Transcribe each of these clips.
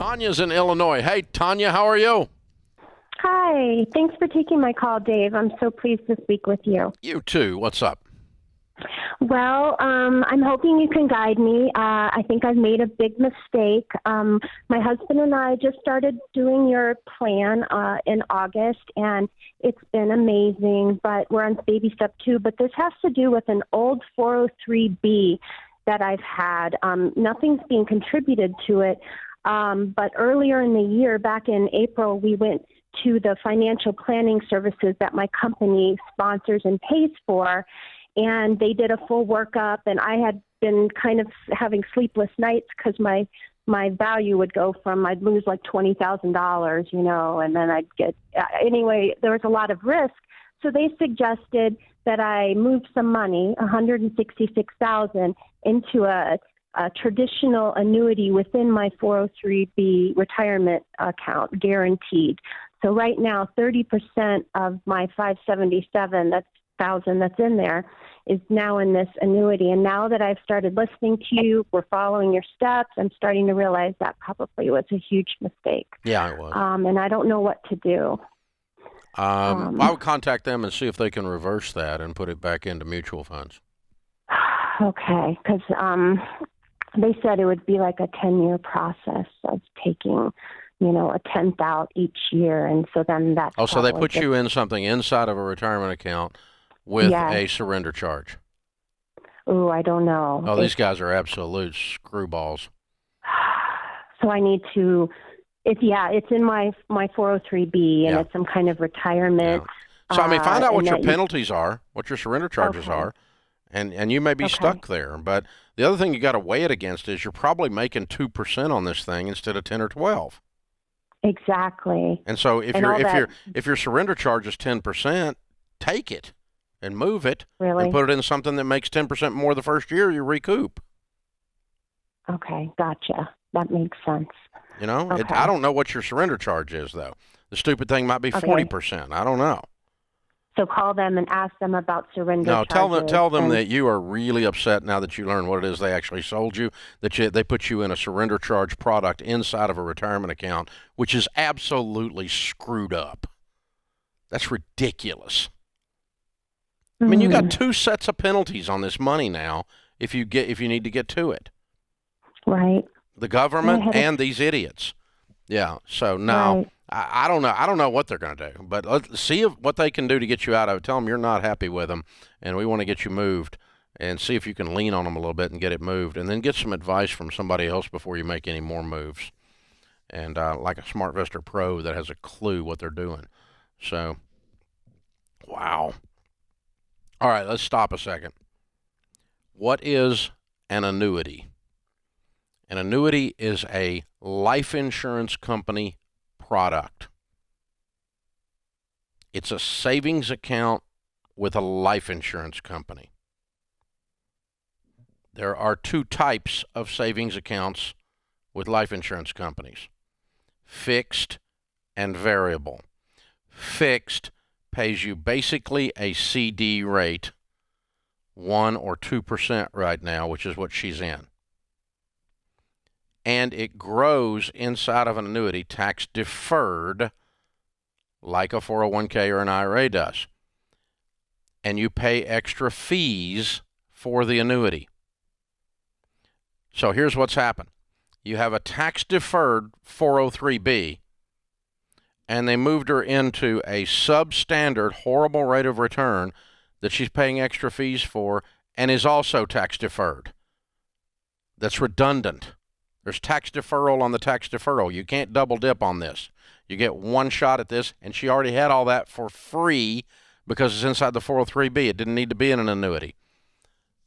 Tanya's in Illinois. Hey, Tanya, how are you? Hi. Thanks for taking my call, Dave. I'm so pleased to speak with you. You too. What's up? Well, I'm hoping you can guide me. I think I've made a big mistake. My husband and I just started doing your plan in August, and it's been amazing, but we're on baby step 2. But this has to do with an old 403B that I've had. Nothing's being contributed to it, but earlier in the year, back in April, we went to the financial planning services that my company sponsors and pays for. And they did a full workup, and I had been kind of having sleepless nights because my value would go from, I'd lose like $20,000, and then I'd get, anyway, there was a lot of risk. So they suggested that I move some money, $166,000, into a traditional annuity within my 403B retirement account, guaranteed. So right now, 30% of my 577, that's thousand that's in there, is now in this annuity. And now that I've started listening to you, we're following your steps, I'm starting to realize that probably was a huge mistake. Yeah, it was. And I don't know what to do. I would contact them and see if they can reverse that and put it back into mutual funds. Okay, because they said it would be like a 10-year process of taking, a 10th out each year. And so then that's... Oh, so they put you in something inside of a retirement account with a surrender charge. Oh, I don't know. Oh, these guys are absolute screwballs. So I need to, it's in my 403B, and it's some kind of retirement. Yeah. So, find out what your penalties are, what your surrender charges are, and you may be stuck there. But the other thing you got to weigh it against is you're probably making 2% on this thing instead of 10 or 12. Exactly. And so if your surrender charge is 10%, take it and move it and put it in something that makes 10% more the first year, you recoup. Okay, gotcha. That makes sense. I don't know what your surrender charge is, though. The stupid thing might be 40%. I don't know. So call them and ask them about surrender charges. No, tell them that you are really upset now that you learned what it is they actually sold you, that they put you in a surrender charge product inside of a retirement account, which is absolutely screwed up. That's ridiculous. You got 2 sets of penalties on this money now if you need to get to it. Right. The government and these idiots. Yeah. So now I don't know. I don't know what they're going to do, but let's see what they can do to get you out of it. Tell them you're not happy with them, and we want to get you moved, and see if you can lean on them a little bit and get it moved, and then get some advice from somebody else before you make any more moves. And like a SmartVestor Pro that has a clue what they're doing. So, wow. All right, let's stop a second. What is an annuity? An annuity is a life insurance company product. It's a savings account with a life insurance company. There are 2 types of savings accounts with life insurance companies: fixed and variable. Fixed pays you basically a CD rate, 1 or 2% right now, which is what she's in. And it grows inside of an annuity, tax deferred, like a 401k or an IRA does. And you pay extra fees for the annuity. So here's what's happened. You have a tax deferred 403B, and they moved her into a substandard horrible rate of return that she's paying extra fees for and is also tax deferred. That's redundant. There's tax deferral on the tax deferral. You can't double dip on this. You get one shot at this, and she already had all that for free because it's inside the 403B. It didn't need to be in an annuity.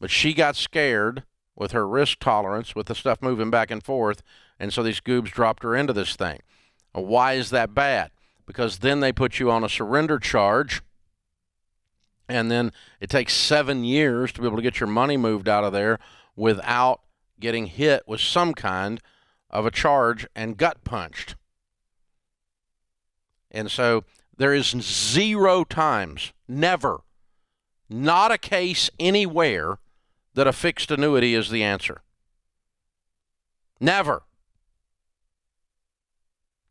But she got scared with her risk tolerance, with the stuff moving back and forth, and so these goobs dropped her into this thing. Why is that bad? Because then they put you on a surrender charge, and then it takes 7 years to be able to get your money moved out of there without getting hit with some kind of a charge and gut punched. And so there is 0 times, never, not a case anywhere that a fixed annuity is the answer. Never.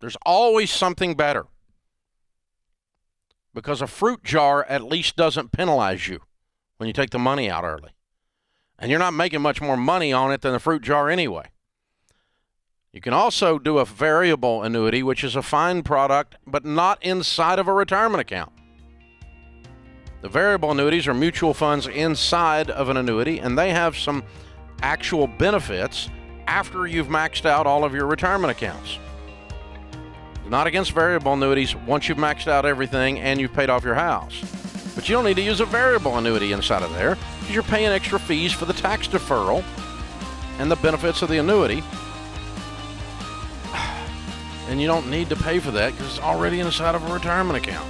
There's always something better. Because a fruit jar at least doesn't penalize you when you take the money out early. And you're not making much more money on it than the fruit jar anyway. You can also do a variable annuity, which is a fine product, but not inside of a retirement account. The variable annuities are mutual funds inside of an annuity, and they have some actual benefits after you've maxed out all of your retirement accounts. Not against variable annuities once you've maxed out everything and you've paid off your house. But you don't need to use a variable annuity inside of there because you're paying extra fees for the tax deferral and the benefits of the annuity. And you don't need to pay for that because it's already inside of a retirement account.